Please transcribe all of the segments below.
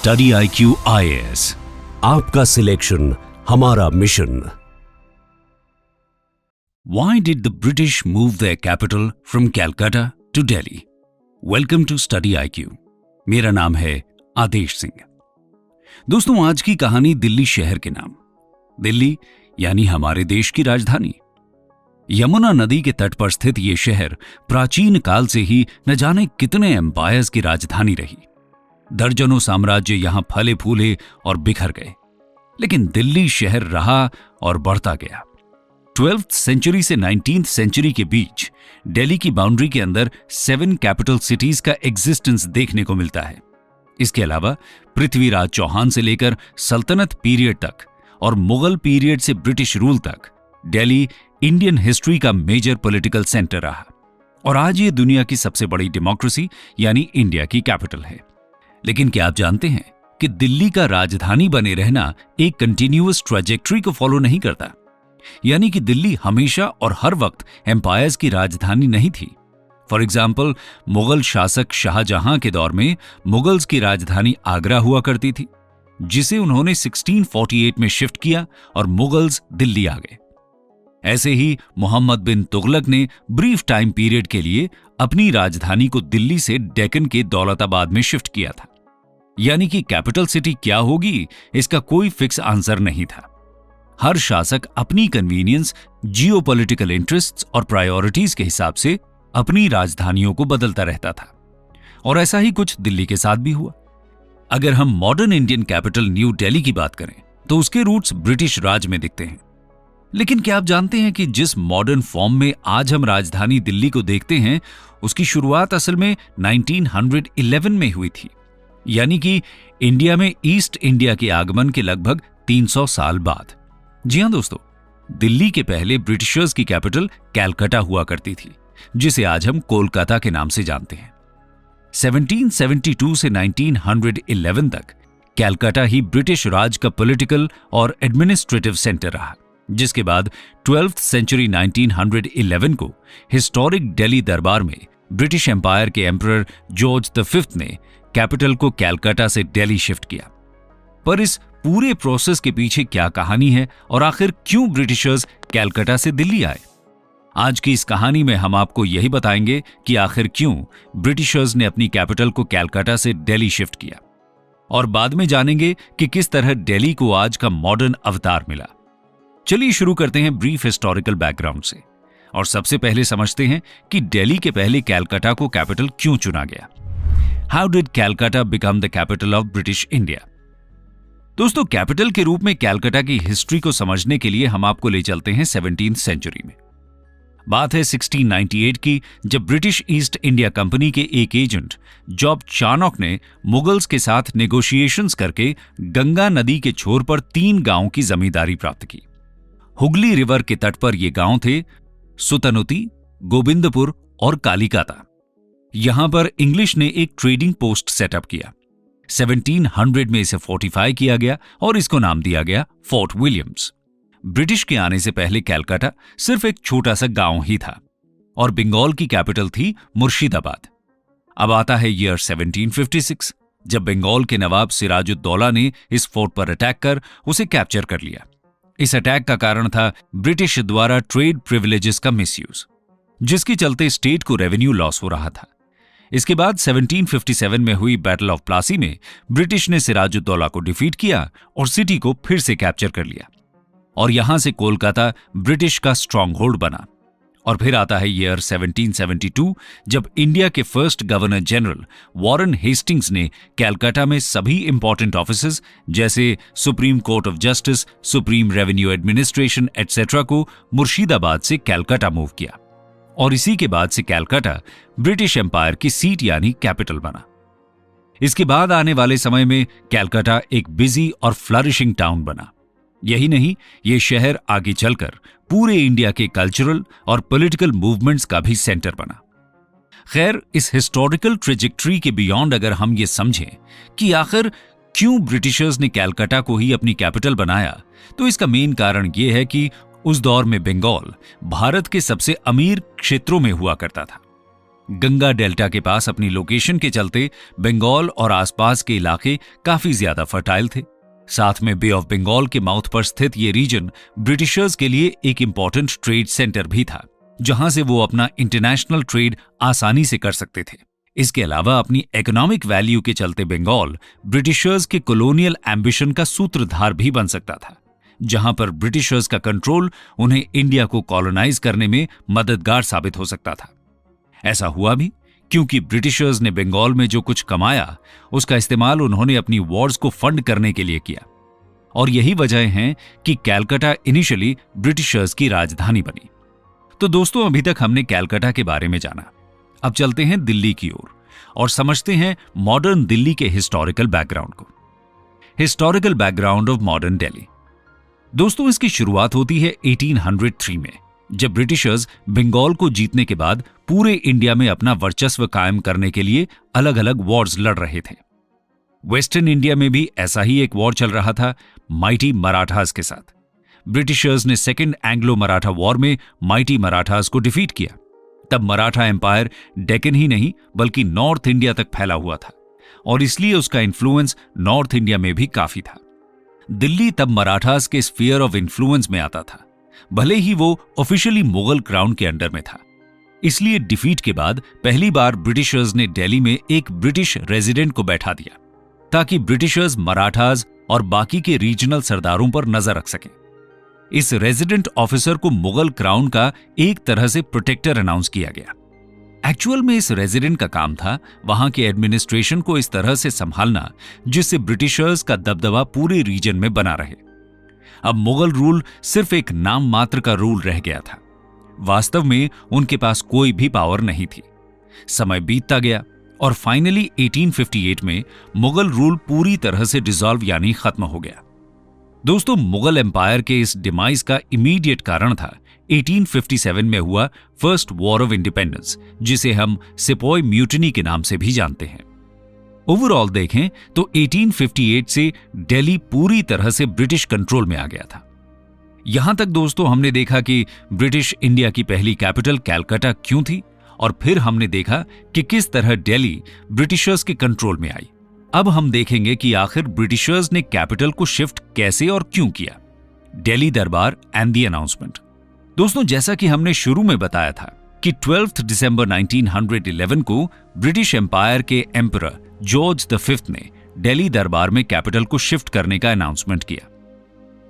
Study IQ IAS, आपका selection हमारा mission. Why did the British move their capital from Calcutta to Delhi? Welcome to Study IQ. मेरा नाम है आदेश सिंह। दोस्तों, आज की कहानी दिल्ली शहर के नाम। दिल्ली यानी हमारे देश की राजधानी। यमुना नदी के तट पर स्थित ये शहर प्राचीन काल से ही न जाने कितने एम्पायर्स की राजधानी रही। दर्जनों साम्राज्य यहां फले फूले और बिखर गए, लेकिन दिल्ली शहर रहा और बढ़ता गया। 12th सेंचुरी से 19th सेंचुरी के बीच दिल्ली की बाउंड्री के अंदर 7 कैपिटल सिटीज का एग्जिस्टेंस देखने को मिलता है। इसके अलावा पृथ्वीराज चौहान से लेकर सल्तनत पीरियड तक और मुगल पीरियड से ब्रिटिश रूल तक दिल्ली इंडियन हिस्ट्री का मेजर पॉलिटिकल सेंटर रहा और आज ये दुनिया की सबसे बड़ी डेमोक्रेसी यानी इंडिया की कैपिटल है। लेकिन क्या आप जानते हैं कि दिल्ली का राजधानी बने रहना एक कंटिन्यूअस ट्रैजेक्टरी को फॉलो नहीं करता, यानी कि दिल्ली हमेशा और हर वक्त एम्पायर्स की राजधानी नहीं थी। फॉर एग्जाम्पल, मुगल शासक शाहजहां के दौर में मुगल्स की राजधानी आगरा हुआ करती थी, जिसे उन्होंने 1648 में शिफ्ट किया और मुगल्स दिल्ली आ गए। ऐसे ही मोहम्मद बिन तुगलक ने ब्रीफ टाइम पीरियड के लिए अपनी राजधानी को दिल्ली से डेक्कन के दौलताबाद में शिफ्ट किया था। यानी कि कैपिटल सिटी क्या होगी, इसका कोई फिक्स आंसर नहीं था। हर शासक अपनी कन्वीनियंस, जियोपॉलिटिकल इंटरेस्ट्स और प्रायोरिटीज के हिसाब से अपनी राजधानियों को बदलता रहता था, और ऐसा ही कुछ दिल्ली के साथ भी हुआ। अगर हम modern Indian capital new Delhi की बात करें तो उसके रूट्स ब्रिटिश राज में दिखते हैं। लेकिन क्या आप जानते हैं कि जिस मॉडर्न फॉर्म में आज हम राजधानी दिल्ली को देखते हैं, उसकी शुरुआत असल में 1911 में हुई थी, यानी कि इंडिया में ईस्ट इंडिया के आगमन के लगभग 300 साल बाद। जी हां दोस्तों, दिल्ली के पहले ब्रिटिशर्स की कैपिटल कैलकाटा हुआ करती थी, जिसे आज हम कोलकाता के नाम से जानते हैं। 1772 से 1911 तक कैलकाटा ही ब्रिटिश राज का पॉलिटिकल और एडमिनिस्ट्रेटिव सेंटर रहा, जिसके बाद 12th सेंचुरी 1911 को हिस्टोरिक दिल्ली दरबार में ब्रिटिश एम्पायर के एम्परर जॉर्ज V ने कैपिटल को कैलकाटा से दिल्ली शिफ्ट किया। पर इस पूरे प्रोसेस के पीछे क्या कहानी है और आखिर क्यों ब्रिटिशर्स कैलकाटा से दिल्ली आए? आज की इस कहानी में हम आपको यही बताएंगे कि आखिर क्यों ब्रिटिशर्स ने अपनी कैपिटल को कैलकाटा से दिल्ली शिफ्ट किया, और बाद में जानेंगे कि किस तरह दिल्ली को आज का मॉडर्न अवतार मिला। चलिए शुरू करते हैं ब्रीफ हिस्टोरिकल बैकग्राउंड से, और सबसे पहले समझते हैं कि दिल्ली के पहले कैलकाटा को कैपिटल क्यों चुना गया। How did Calcutta become the capital of British India? दोस्तों, कैपिटल के रूप में कैलकाटा की हिस्ट्री को समझने के लिए हम आपको ले चलते हैं 17th सेंचुरी में। बात है 1698 की, जब ब्रिटिश ईस्ट इंडिया कंपनी के एक एजेंट जॉब चार्नॉक ने मुगल्स के साथ नेगोशिएशंस करके गंगा नदी के छोर पर 3 गांवों की जमींदारी प्राप्त की। हुगली रिवर के तट पर ये गांव थे सुतनुती, गोविंदपुर और कालिकाता। यहां पर इंग्लिश ने एक ट्रेडिंग पोस्ट सेटअप किया। 1700 में इसे फोर्टिफाई किया गया और इसको नाम दिया गया फोर्ट विलियम्स। ब्रिटिश के आने से पहले कैलकाटा सिर्फ एक छोटा सा गांव ही था और बंगाल की कैपिटल थी मुर्शिदाबाद। अब आता है ईयर 1756, जब बंगाल के नवाब सिराजुद्दौला ने इस फोर्ट पर अटैक कर उसे कैप्चर कर लिया। इस अटैक का कारण था ब्रिटिश द्वारा ट्रेड प्रिविलेजेस का मिसयूज, जिसके चलते स्टेट को रेवेन्यू लॉस हो रहा था। इसके बाद 1757 में हुई बैटल ऑफ प्लासी में ब्रिटिश ने सिराजुद्दौला को डिफीट किया और सिटी को फिर से कैप्चर कर लिया, और यहां से कोलकाता ब्रिटिश का स्ट्रांग होल्ड बना। और फिर आता है ईयर 1772, जब इंडिया के first governor general Warren Hastings ने कैलकाटा में सभी इंपॉर्टेंट ऑफिसेज जैसे supreme court of justice, supreme revenue administration etcetera को मुर्शिदाबाद से कैलकाटा मूव किया, और इसी के बाद से कैलकाटा ब्रिटिश एम्पायर की सीट यानी कैपिटल बना। इसके बाद आने वाले समय में कैलकाटा एक बिजी और फ्लरिशिंग टाउन बना। यही नहीं, ये शहर आगे चलकर पूरे इंडिया के कल्चरल और पॉलिटिकल मूवमेंट्स का भी सेंटर बना। खैर, इस हिस्टोरिकल ट्रेजेक्टरी के बियॉन्ड अगर हम ये समझें कि आखिर क्यों ब्रिटिशर्स ने कैलकाटा को ही अपनी कैपिटल बनाया, तो इसका मेन कारण यह है कि उस दौर में बंगाल भारत के सबसे अमीर क्षेत्रों में हुआ करता था। गंगा डेल्टा के पास अपनी लोकेशन के चलते बंगाल और आसपास के इलाके काफी ज्यादा फर्टाइल थे। साथ में बे ऑफ बंगाल के माउथ पर स्थित ये रीजन ब्रिटिशर्स के लिए एक इंपॉर्टेंट ट्रेड सेंटर भी था, जहां से वो अपना इंटरनेशनल ट्रेड आसानी से कर सकते थे। इसके अलावा अपनी इकोनॉमिक वैल्यू के चलते बंगाल ब्रिटिशर्स के कॉलोनियल एम्बिशन का सूत्रधार भी बन सकता था, जहां पर ब्रिटिशर्स का कंट्रोल उन्हें इंडिया को कॉलोनाइज करने में मददगार साबित हो सकता था। ऐसा हुआ भी, क्योंकि ब्रिटिशर्स ने बंगाल में जो कुछ कमाया उसका इस्तेमाल उन्होंने अपनी वॉर्स को फंड करने के लिए किया, और यही वजह है कि कैलकाटा इनिशियली ब्रिटिशर्स की राजधानी बनी। तो दोस्तों, अभी तक हमने कैलकाटा के बारे में जाना। अब चलते हैं दिल्ली की ओर और समझते हैं मॉडर्न दिल्ली के हिस्टोरिकल बैकग्राउंड को। Historical background of modern Delhi. दोस्तों, इसकी शुरुआत होती है 1803 में, जब ब्रिटिशर्स बंगाल को जीतने के बाद पूरे इंडिया में अपना वर्चस्व कायम करने के लिए अलग अलग वॉर्स लड़ रहे थे। वेस्टर्न इंडिया में भी ऐसा ही एक वॉर चल रहा था, माइटी मराठास के साथ। ब्रिटिशर्स ने सेकेंड एंग्लो मराठा वॉर में माइटी मराठास को डिफीट किया। तब मराठा एम्पायर डेक्कन ही नहीं बल्कि नॉर्थ इंडिया तक फैला हुआ था, और इसलिए उसका इन्फ्लुएंस नॉर्थ इंडिया में भी काफी था। दिल्ली तब मराठास के स्फीयर ऑफ इन्फ्लुएंस में आता था, भले ही वो ऑफिशियली मुगल क्राउन के अंडर में था। इसलिए डिफीट के बाद पहली बार ब्रिटिशर्स ने दिल्ली में एक ब्रिटिश रेजिडेंट को बैठा दिया, ताकि ब्रिटिशर्स मराठास और बाकी के रीजनल सरदारों पर नजर रख सकें। इस रेजिडेंट ऑफिसर को मुगल क्राउन का एक तरह से प्रोटेक्टर अनाउंस किया गया। एक्चुअल में इस रेजिडेंट का काम था वहां के एडमिनिस्ट्रेशन को इस तरह से संभालना जिससे ब्रिटिशर्स का दबदबा पूरे रीजन में बना रहे। अब मुगल रूल सिर्फ एक नाम मात्र का रूल रह गया था, वास्तव में उनके पास कोई भी पावर नहीं थी। समय बीतता गया और फाइनली 1858 में मुगल रूल पूरी तरह से डिसॉल्व यानी खत्म हो गया। दोस्तों, मुगल एम्पायर के इस डिमाइस का इमीडिएट कारण था 1857 में हुआ फर्स्ट वॉर ऑफ इंडिपेंडेंस, जिसे हम सिपोय म्यूटिनी के नाम से भी जानते हैं। ओवरऑल देखें तो 1858 से दिल्ली पूरी तरह से ब्रिटिश कंट्रोल में आ गया था। यहां तक दोस्तों हमने देखा कि ब्रिटिश इंडिया की पहली कैपिटल कैलकाटा क्यों थी, और फिर हमने देखा कि किस तरह दिल्ली ब्रिटिशर्स के कंट्रोल में आई। अब हम देखेंगे कि आखिर ब्रिटिशर्स ने कैपिटल को शिफ्ट कैसे और क्यों किया। दिल्ली दरबार एंड द अनाउंसमेंट। दोस्तों, जैसा कि हमने शुरू में बताया था कि 12 दिसंबर 1911 को ब्रिटिश एम्पायर के एम्परर जॉर्ज V ने दिल्ली दरबार में कैपिटल को शिफ्ट करने का अनाउंसमेंट किया।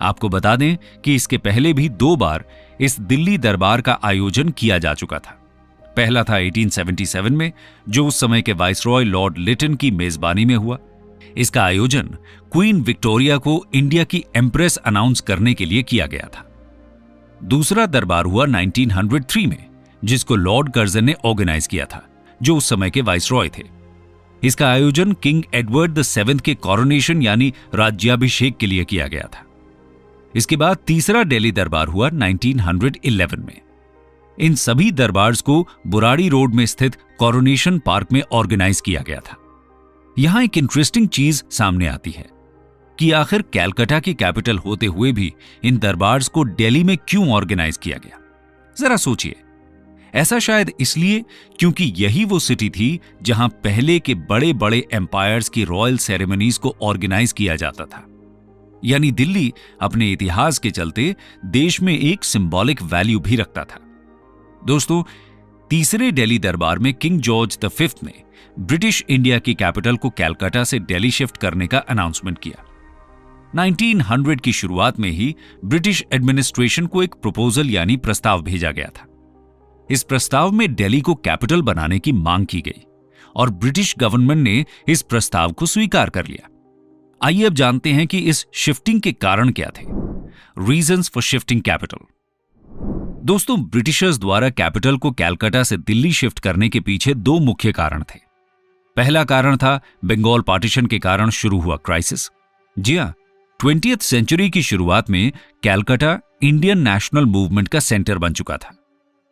आपको बता दें कि इसके पहले भी 2 बार इस दिल्ली दरबार का आयोजन किया जा चुका था। पहला था 1877 में, जो उस समय के वाइसरॉय लॉर्ड लिटन की मेजबानी में हुआ। इसका आयोजन क्वीन विक्टोरिया को इंडिया की एम्प्रेस अनाउंस करने के लिए किया गया था। दूसरा दरबार हुआ 1903 में, जिसको लॉर्ड कर्जन ने ऑर्गेनाइज किया था, जो उस समय के वाइसरॉय थे। इसका आयोजन किंग एडवर्ड VII के कॉरोनेशन यानी राज्याभिषेक के लिए किया गया था। इसके बाद तीसरा दिल्ली दरबार हुआ 1911 में। इन सभी दरबार्स को बुराड़ी रोड में स्थित कॉरोनेशन पार्क में ऑर्गेनाइज किया गया था। यहां एक इंटरेस्टिंग चीज सामने आती है कि आखिर कैलकाटा की कैपिटल होते हुए भी इन दरबार्स को दिल्ली में क्यों ऑर्गेनाइज किया गया। जरा सोचिए, ऐसा शायद इसलिए क्योंकि यही वो सिटी थी जहां पहले के बड़े बड़े एम्पायर्स की रॉयल सेरेमनीज को ऑर्गेनाइज किया जाता था। यानी दिल्ली अपने इतिहास के चलते देश में एक सिंबॉलिक वैल्यू भी रखता था। दोस्तों, तीसरे दिल्ली दरबार में किंग जॉर्ज V ने ब्रिटिश इंडिया की कैपिटल को कैलकाटा से दिल्ली शिफ्ट करने का अनाउंसमेंट किया। 1900 की शुरुआत में ही ब्रिटिश एडमिनिस्ट्रेशन को एक प्रपोजल यानी प्रस्ताव भेजा गया था। इस प्रस्ताव में दिल्ली को कैपिटल बनाने की मांग की गई और ब्रिटिश गवर्नमेंट ने इस प्रस्ताव को स्वीकार कर लिया। आइए अब जानते हैं कि इस शिफ्टिंग के कारण क्या थे। Reasons for shifting capital. दोस्तों, ब्रिटिशर्स द्वारा कैपिटल को कैलकाटा से दिल्ली शिफ्ट करने के पीछे 2 मुख्य कारण थे। पहला कारण था बंगाल पार्टीशन के कारण शुरू हुआ क्राइसिस। जी हां, 20th सेंचुरी की शुरुआत में कैलकाटा इंडियन नेशनल मूवमेंट का सेंटर बन चुका था।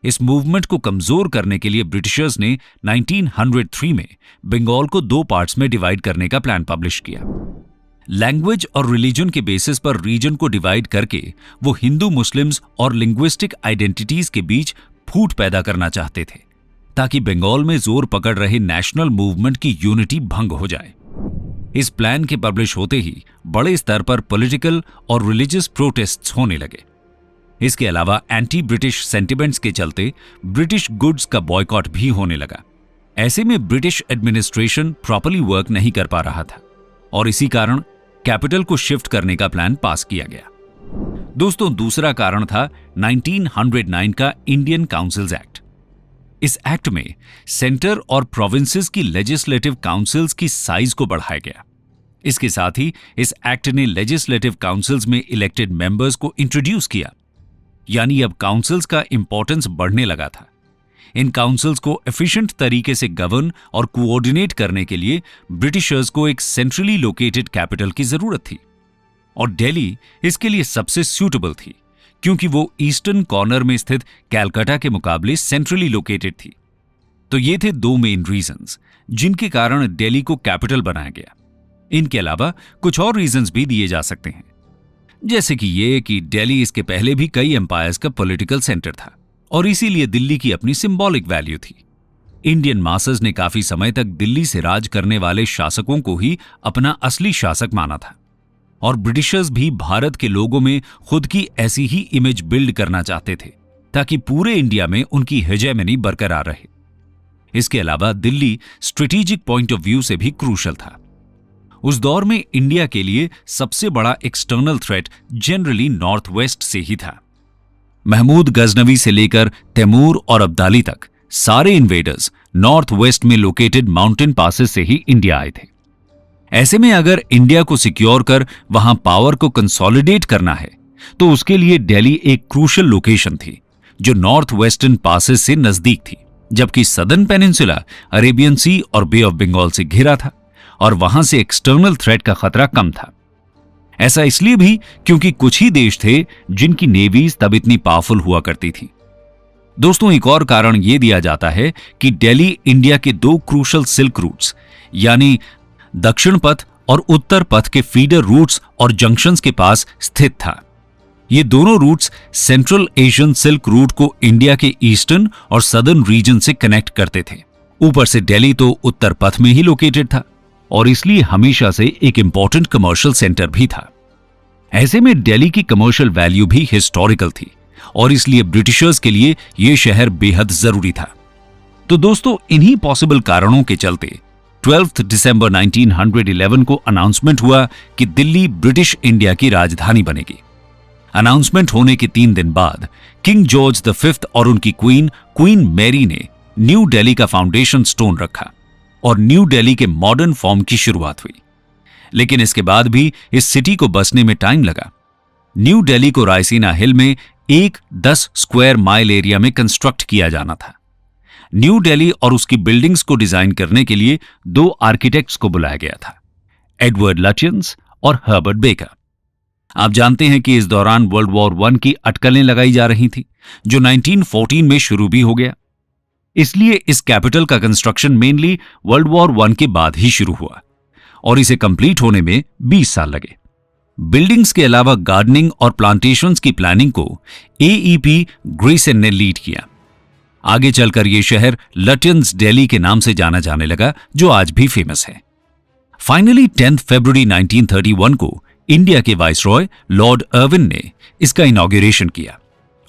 इस मूवमेंट को कमजोर करने के लिए ब्रिटिशर्स ने 1903 में बंगाल को 2 पार्ट्स में डिवाइड करने का प्लान पब्लिश किया। लैंग्वेज और रिलीजन के बेसिस पर रीजन को डिवाइड करके वो हिंदू मुस्लिम्स और लिंग्विस्टिक आइडेंटिटीज के बीच फूट पैदा करना चाहते थे, ताकि बंगाल में जोर पकड़ रहे नेशनल मूवमेंट की यूनिटी भंग हो जाए। इस प्लान के पब्लिश होते ही बड़े स्तर पर पॉलिटिकल और रिलीजियस प्रोटेस्ट्स होने लगे। इसके अलावा एंटी ब्रिटिश सेंटिमेंट्स के चलते ब्रिटिश गुड्स का बॉयकॉट भी होने लगा। ऐसे में ब्रिटिश एडमिनिस्ट्रेशन प्रॉपर्ली वर्क नहीं कर पा रहा था और इसी कारण कैपिटल को शिफ्ट करने का प्लान पास किया गया। दोस्तों, दूसरा कारण था 1909 का इंडियन काउंसिल्स एक्ट। इस एक्ट में सेंटर और प्रोविंसेस की लेजिस्लेटिव काउंसिल्स की साइज को बढ़ाया गया। इसके साथ ही इस एक्ट ने लेजिस्लेटिव काउंसिल्स में इलेक्टेड मेंबर्स को इंट्रोड्यूस किया, यानी अब काउंसिल्स का इंपॉर्टेंस बढ़ने लगा था। इन काउंसिल्स को एफिशिएंट तरीके से गवर्न और कोऑर्डिनेट करने के लिए ब्रिटिशर्स को एक सेंट्रली लोकेटेड कैपिटल की जरूरत थी और दिल्ली इसके लिए सबसे सूटेबल थी, क्योंकि वो ईस्टर्न कॉर्नर में स्थित कलकत्ता के मुकाबले सेंट्रली लोकेटेड थी। तो ये थे दो मेन रीजंस जिनके कारण दिल्ली को कैपिटल बनाया गया। इनके अलावा कुछ और रीजंस भी दिए जा सकते हैं, जैसे कि ये कि दिल्ली इसके पहले भी कई एम्पायर्स का पॉलिटिकल सेंटर था और इसीलिए दिल्ली की अपनी सिंबॉलिक वैल्यू थी। इंडियन मासेस ने काफी समय तक दिल्ली से राज करने वाले शासकों को ही अपना असली शासक माना था और ब्रिटिशर्स भी भारत के लोगों में खुद की ऐसी ही इमेज बिल्ड करना चाहते थे ताकि पूरे इंडिया में उनकी हेजेमनी बरकरार रहे। इसके अलावा Delhi strategic point of view से भी क्रूशल था। उस दौर में इंडिया के लिए सबसे बड़ा external threat generally north west से ही था। महमूद गजनवी से लेकर तैमूर और अब्दाली तक सारे इन्वेडर्स नॉर्थ वेस्ट में लोकेटेड माउंटेन पासेस से ही इंडिया आए थे। ऐसे में अगर इंडिया को सिक्योर कर वहां पावर को कंसोलिडेट करना है तो उसके लिए दिल्ली एक क्रूशियल लोकेशन थी जो नॉर्थ वेस्टर्न पासेस से नजदीक थी, जबकि सदर्न पेनिनसुला अरेबियन सी और बे ऑफ बंगाल से घिरा था और वहां से एक्सटर्नल थ्रेट का खतरा कम था। ऐसा इसलिए भी क्योंकि कुछ ही देश थे जिनकी नेवीज तब इतनी पावरफुल हुआ करती थी। दोस्तों, एक और कारण यह दिया जाता है कि दिल्ली इंडिया के दो क्रूशल सिल्क रूट्स यानी दक्षिण पथ और उत्तर पथ के फीडर रूट्स और जंक्शंस के पास स्थित था। ये दोनों routes Central Asian silk route को इंडिया के ईस्टर्न और सदर्न रीजन से कनेक्ट करते थे। ऊपर से दिल्ली तो उत्तर पथ में ही लोकेटेड था और इसलिए हमेशा से एक इंपॉर्टेंट कमर्शियल सेंटर भी था। ऐसे में दिल्ली की कमर्शियल वैल्यू भी हिस्टोरिकल थी और इसलिए ब्रिटिशर्स के लिए यह शहर बेहद जरूरी था। तो दोस्तों, इन्हीं पॉसिबल कारणों के चलते 12 दिसंबर 1911 को अनाउंसमेंट हुआ कि दिल्ली ब्रिटिश इंडिया की राजधानी बनेगी। अनाउंसमेंट होने के 3 दिन बाद किंग जॉर्ज V और उनकी क्वीन मैरी ने न्यू दिल्ली का फाउंडेशन स्टोन रखा और न्यू दिल्ली के मॉडर्न फॉर्म की शुरुआत हुई। लेकिन इसके बाद भी इस सिटी को बसने में टाइम लगा। न्यू दिल्ली को रायसीना हिल में एक 10 स्क्वायर माइल एरिया में कंस्ट्रक्ट किया जाना था। न्यू दिल्ली और उसकी बिल्डिंग्स को डिजाइन करने के लिए 2 आर्किटेक्ट्स को बुलाया गया था, एडवर्ड लटियंस और हर्बर्ट बेकर। आप जानते हैं कि इस दौरान वर्ल्ड वॉर 1 की अटकलें लगाई जा रही थी, जो 1914 में शुरू भी हो गया। इसलिए इस कैपिटल का कंस्ट्रक्शन मेनली वर्ल्ड वॉर 1 के बाद ही शुरू हुआ और इसे कंप्लीट होने में 20 साल लगे। बिल्डिंग्स के अलावा गार्डनिंग और प्लांटेशंस की प्लानिंग को AEP ग्रेसन ने लीड किया। आगे चलकर यह शहर लटियंस दिल्ली के नाम से जाना जाने लगा, जो आज भी फेमस है। फाइनली 10 फरवरी 1931 को इंडिया के वाइसरॉय लॉर्ड अर्विन ने इसका इनॉग्रेशन किया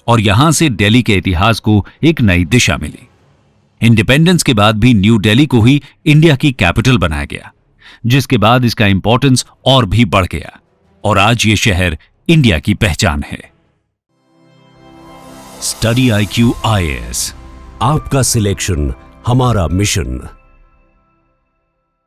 और यहां से दिल्ली के इतिहास को एक नई दिशा मिली। इंडिपेंडेंस के बाद भी न्यू दिल्ली को ही इंडिया की कैपिटल बनाया गया, जिसके बाद इसका इंपॉर्टेंस और भी बढ़ गया और आज ये शहर इंडिया की पहचान है। स्टडी IQ IAS, आपका सिलेक्शन हमारा मिशन।